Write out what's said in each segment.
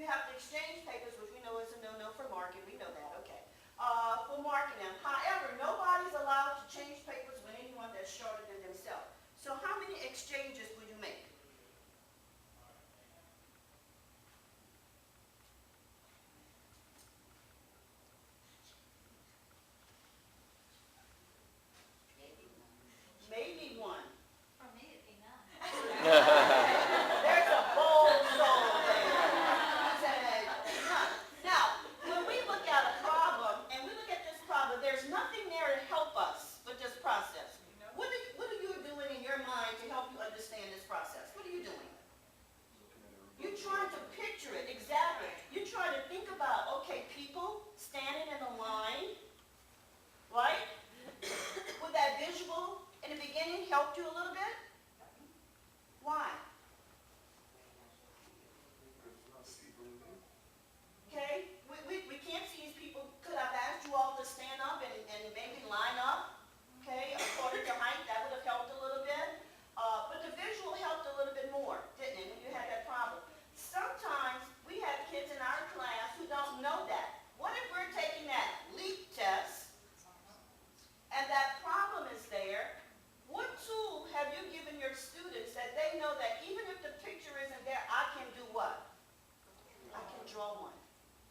You have to exchange papers, which we know is a no-no for marking. We know that, okay. For marking them. However, nobody's allowed to change papers with anyone that's shorter than themselves. So how many exchanges will you make? Maybe one. For me, it'd be none. There's a bold soul there. I said, none. Now, when we look at a problem, and we look at this problem, there's nothing there to help us with this process. What are you doing in your mind to help you understand this process? What are you doing? You're trying to picture it, exactly. You're trying to think about, okay, people standing in a line, right? Would that visual in the beginning help you a little bit? Why? Okay, we can't see these people. Could I've asked you all to stand up and maybe line up? Okay, according to height, that would have helped a little bit. But the visual helped a little bit more, didn't it, when you had that problem? Sometimes we have kids in our class who don't know that. What if we're taking that leap test and that problem is there? What tool have you given your students that they know that even if the picture isn't there, I can do what? I can draw one.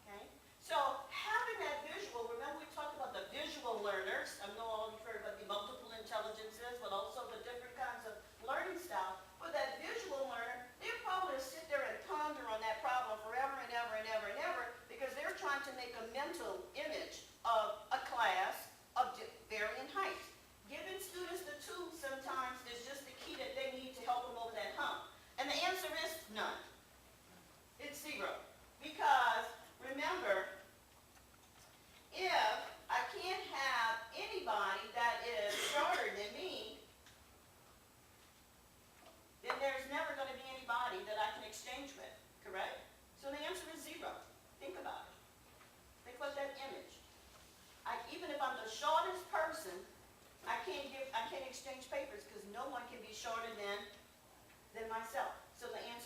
Okay? So having that visual, remember we talked about the visual learners. I know all you've heard about the multiple intelligences, but also the different kinds of learning styles. But that visual learner, they're probably to sit there and ponder on that problem forever and ever and ever and ever because they're trying to make a mental image of a class of varying heights. Giving students the tools sometimes is just the key that they need to help them over that hump. And the answer is none. It's zero. Because, remember, if I can't have anybody that is shorter than me, then there's never going to be anybody that I can exchange with, correct? So the answer is zero. Think about it. Think about that image. Even if I'm the shortest person, I can't exchange papers because no one can be shorter than myself. So the answer